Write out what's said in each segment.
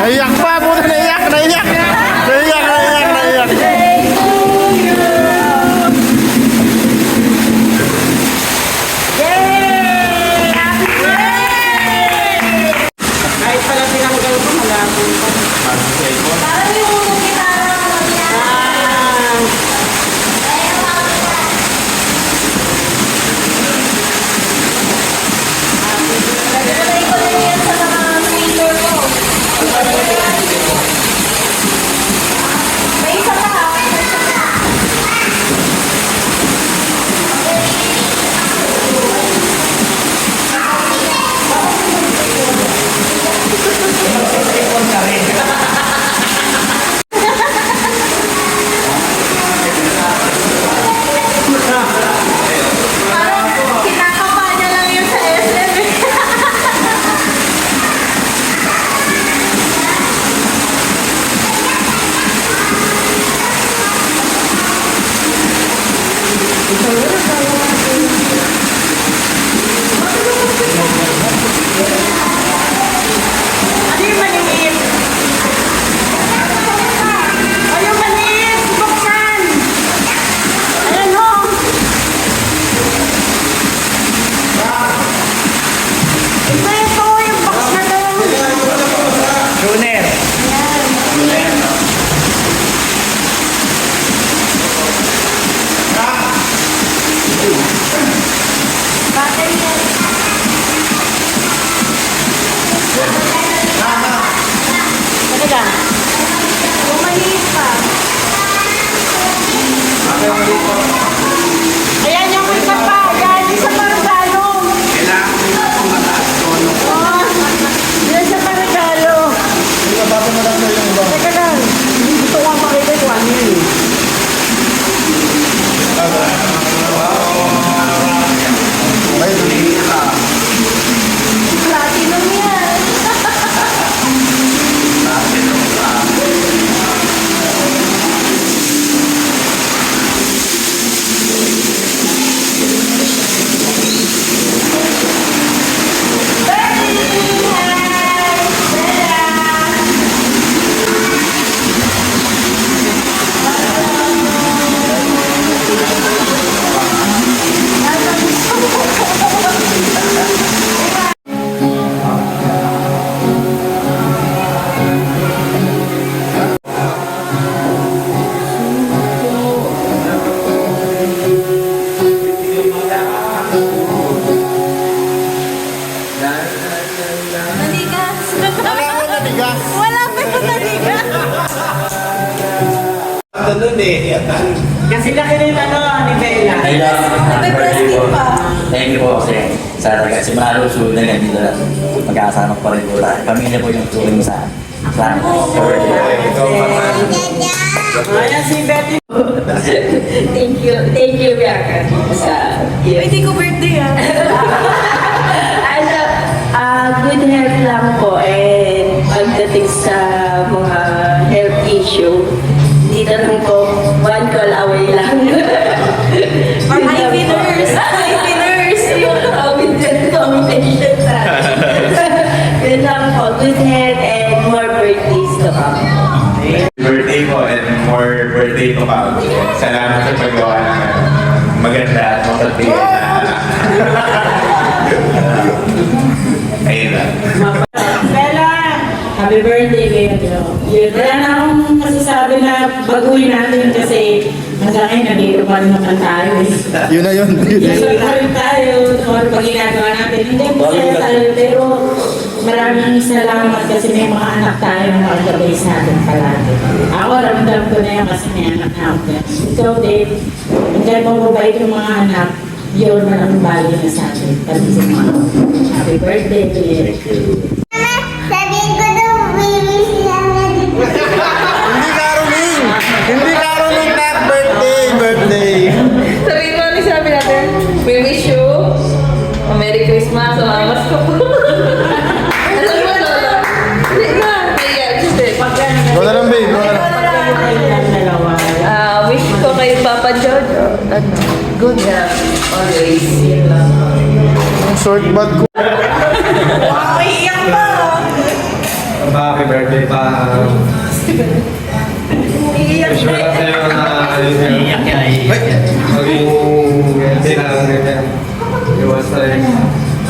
Naiyak pa, puto, naiyak. Naiyak. Kahit pala tinanggal ko, malabo ko. Parang yung gitara naglalagay ko lang yan sa mga speaker ko. May isa pa ha? Parang kinakapa niya lang yun sa SM eh. Ano yung maliit? Ay, yung maliit! Buksan! Ayan ho! Ito yung box na to. Tuner. Battery yan. Ano lang? Yung maliit pa. Ayan yung isa pa. Ayan, isa pa regalo. Oh, yan isa pa regalo. Teka lang. Hindi gusto ko makita yung ano yun. Platinum yan. Nanigas. Wala pa yung nanigas. Kasi laki rin ano, ni Bella. May plastic pa. Thank you po kasi sa taga si Maro Su na ganito na magkasama pa rin po tayo. Pamilya po yung turing sa amin. Ayan si Betty. Thank you, Bianca, sa Pwede ko birthday ah. ano, good health lang po and pagdating sa mga health issue, dito lang po, one call away lang. Or IV nurse. IV nurse. Yung combination sa yun lang po, good health and more birthdays to come. Birthday po and more birthday to come. Salamat sa paggawa ng maganda at mapagbigan na ayun lang. Bella, happy birthday kayo. Wala na akong masasabi na baguhin natin kasi hanggang ngayon nandito pa rin naman tayo eh. Yun na yun. Nandito pa rin tayo, kung ano pa ginagawa natin. Hindi masaya tayo, pero maraming salamat kasi may mga anak tayo na nakagabay sa atin palagi. Ako, ramdam ko na yan kasi may anak na ako. Ikaw, Dave, hanggang mababait yung mga anak, yun na ang bagay na sa atin. Pati sa mga happy birthday to you. Sabihin ko daw, wish lang na Hindi Caroling. Hindi Caroling na birthday. Sabihin mo, ano sabi natin? We wish you a Merry Christmas, a Mamas ko po. Ano mo, Lola? Hindi na. Ayan, hindi. Go na lang, babe. Go na lang. Wish ko kay Papa Jojo. Good health. Always. Ang short bag ko. Wow, iyak pa! Happy birthday pa. Wish ko lang sa'yo na maging healthy lang ganyan. Iwas stress.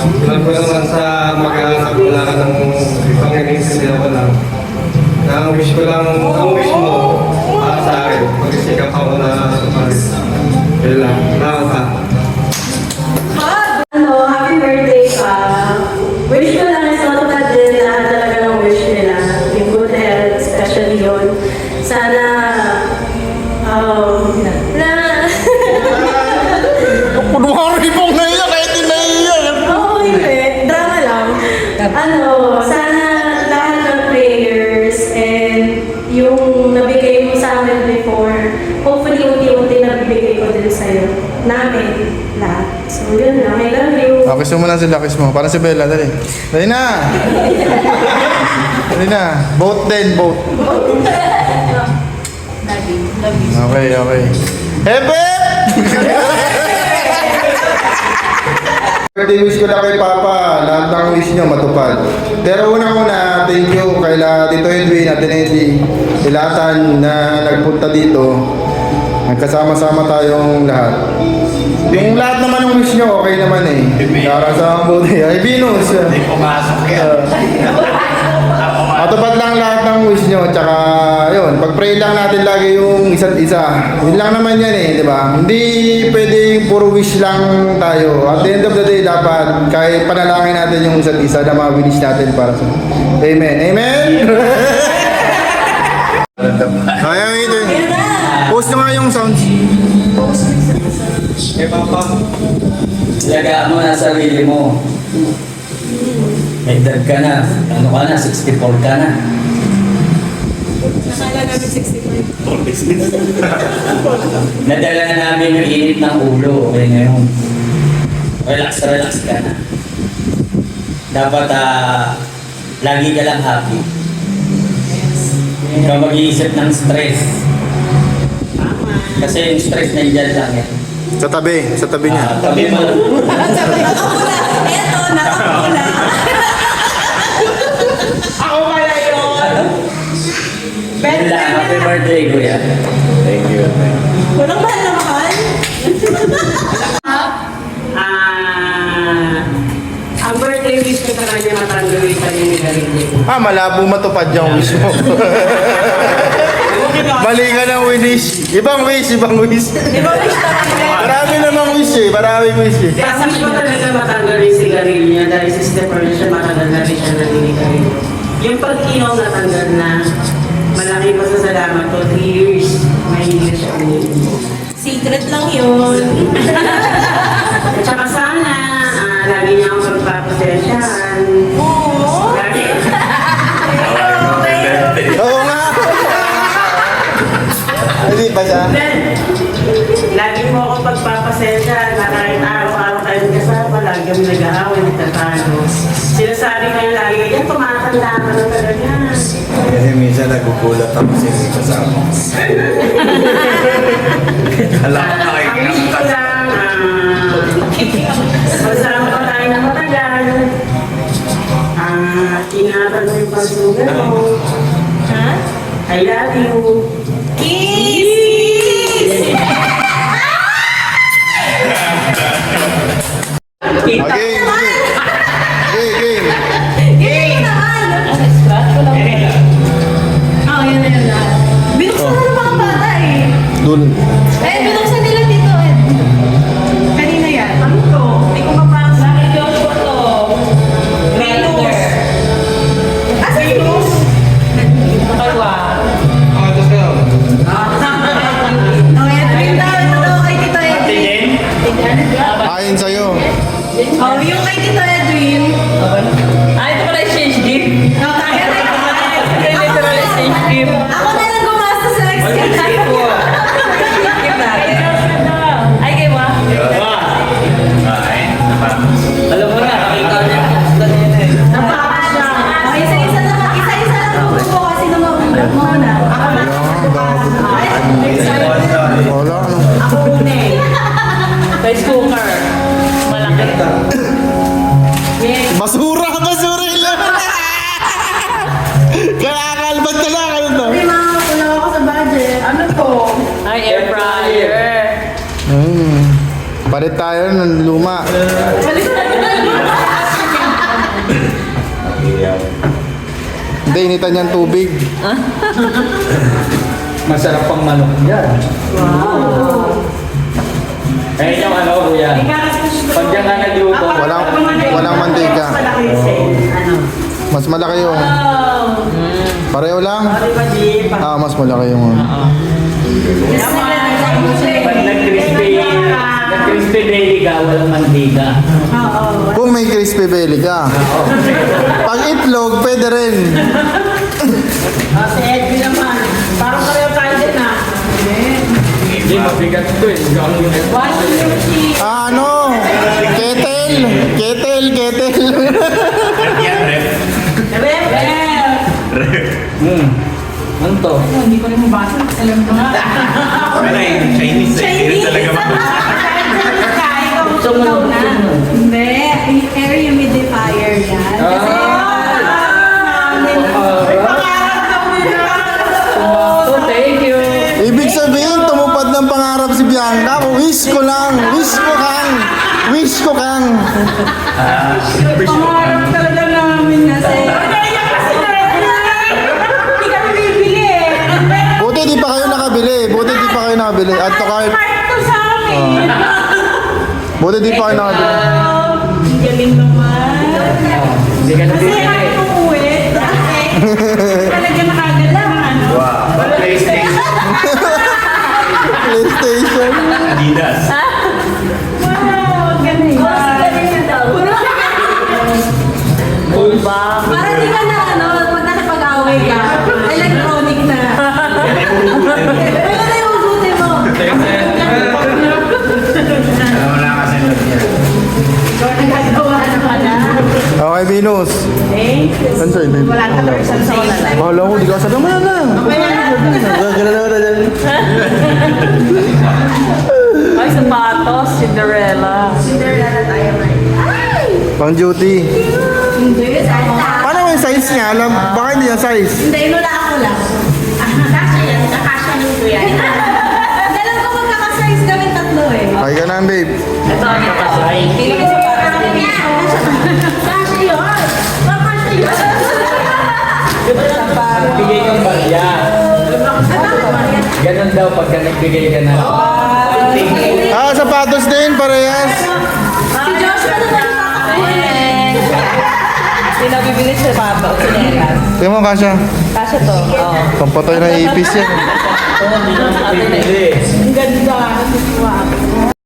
Alam ko naman sa mag-aanap wala ka ng ibang iniintindihan ko lang. Ang wish ko lang, ang wish mo para sa akin, mag-isikap ako na umalis. Yun lang. Salamat pa. Ano, happy birthday pa. Wish ko lang is matupad din lahat talaga ng wish nila. Yung good health, especially yun. Sana, Kunwari pong naiyak, kahit di naiyak. Oo, hindi. Drama lang. Ano, sana lahat ng prayers and yung nabigay mo sa amin before, hopefully unti-unti nabibigay ko din sa'yo. Namin, lahat. So, yun lang. I love you. Kiss mo lang sila, kiss mo. Para si Bella, dali. Dali na! Dali na. Both din, both. Okay, okay. Hebe! Birthday wish ko lang kay Papa. Lahat ng wish niyo matupad. Pero unang-una, thank you kay Tito Edwin at Tinedi. Ilatan na nagpunta dito. Nagkasama-sama tayong lahat. Yung lahat naman ng wish nyo, okay naman eh. Para sa buti. Ay, Venus. Hindi pumasok yan. Matupad lang lahat ng wish nyo. Tsaka, yun, pag-pray lang natin lagi yung isa't isa. Yun lang naman yan eh, di ba? Hindi pwedeng puro wish lang tayo. At the end of the day, dapat kahit panalangin natin yung isa't isa na mga wish natin para sa... Amen. Amen? Kaya ito eh. Post nyo nga yung sounds. Kay Papa. Lagaan mo na sarili mo. May edad ka na. Ano ka na? 64 ka na. Nakala namin 65. Nadala na namin yung init ng ulo. Okay ngayon. Relax, relax ka na. Dapat lagi ka lang happy. Ikaw mag-iisip ng stress. Kasi yung stress na dyan lang yan. Sa tabi niya. Tabi mo. Nakapula. Eto, nakapula. Ako pala yun. Happy birthday, Kuya. Thank you. Walang mahal na mahal. Ang birthday wish ko sa kanya matanggalin pa niya ni Garilli. Malabo matupad yung wish mo. Mali ka ng wish. Ibang wish. Di ba wish talaga? Marami namang wish eh. Maraming wish eh. Kasi ko talaga matanggalin si Garilli niya dahil si Stephen siya matagal na rin siya naninigarilli. Yung pagkinaw natanggal na, malaki pasasalamat ko. 3 years, mahilig siya umiinom. Secret lang yun. At saka sana, lagi niya akong pagpapasensyahan. Oo. Lagi. Oo nga. Hindi ba siya? Then, lagi mo ako pagpapasensyahan na kahit araw-araw tayo kasama, lagi kami nag-aaway, nagtatalo. Sinasabi ko yung lagi, yan, tumatanda ka na talaga. Kasi minsan nagugulat ako sa hindi kasama. Alam ko Ang wish ko lang, magsama pa tayo ng matagal. Ingatan mo yung pagsugat mo. Ha? I love you. Kiss! Okay. Game. Game naman! Oh, yun na yun na. Binuksan na ng mga bata eh. Dun. Eh, binuksan nila dito eh. Kanina yan. Ano to? Hindi ko mapasa. Yung photo. Venus. Ah, sa Venus? Kalwa. Tapos kayo. Oh, yan. Ayun daw. Ito daw kay Tito Edwin. Ayon sa'yo. Oh, yung kay Tito Edwin. Ito pala yung change gift. Oh, kaya na yung Literal exchange gift. Ako na lang gumastos sa exchange gift. Gift natin. Ay, kayo ba? Alam mo na, nakita niya. Napakasya. Oh, isa-isa lang po kasi mauna. Ako na. Wala. Ako una eh. Rice cooker. Malaki. Basura lang. Balik tayo ng luma. Hindi, initan niyang tubig. Masarap pang manok yan. Wow! Kaya yung ano, kuya. Pag yan ka nagluto, Walang mantika. Mas malaki yung... Pareho lang? Ah, mas malaki yung... pag nag-crispy belly ka, walang mantika. Kung may crispy belly ka. Pag itlog, pwede rin. Kasi Edwin naman, parang pareho tayo din na. Hindi, mabigat ito eh. Washing machine. Ano? Kettle. Yan, ref. Ano to? Hindi ko rin mabasa, kasi alam ko nga. Pero yung Chinese eh. Hindi rin talaga Gusto mo na. Hindi, air humidifier yan. Kasi So, thank you. Ibig sabihin, tumupad ng pangarap si Bianca. Wish ko kang. pangarap talaga namin kasi. Hindi kami bibili eh. Buti di pa kayo nakabili. Add to cart. Part to sa amin. Buti di pa kayo nakabili. Ang galing naman. Hindi ka Kasi nabibili. kami uuwi. Talaga nakagala ng ano. Wow. PlayStation. Adidas. Wow, galing. Para di ka na ano, pag nakipag-away ka, electronic na. Wala na yung usutin mo. Wala ka sa loob niya. Nagagawa na pala. Okay, Venus. Thank you. Ano sa'yo, babe? Wala ka person sa wala. Bahala ko, di ka sabi mo na. Gagala na dyan. Ay, sapatos, Cinderella. Cinderella tayo, Mike. Ay! Pang duty. Hindi, Paano mo yung size niya? Alam, baka hindi yung size. Hindi, inulaan ko lang. Kasha yan, kakasha nito yan. Dalam ko magkakasize kami tatlo eh. Okay ka na, babe. Ito ang nakasay. Kasha yun. Kakasha yun. Bigay kang barya. Ganun daw pagka nagbigay ka na. Ah, sapatos din, parehas. Si Joshua na nagkakakulit. Pinabibili sa sapatos, sinelas. Tingnan mo, Kasha. Kasya to. Oo. Pampatay na ipis yan. Ito, hindi na pinili. Ang ganda. Natutuwa ako.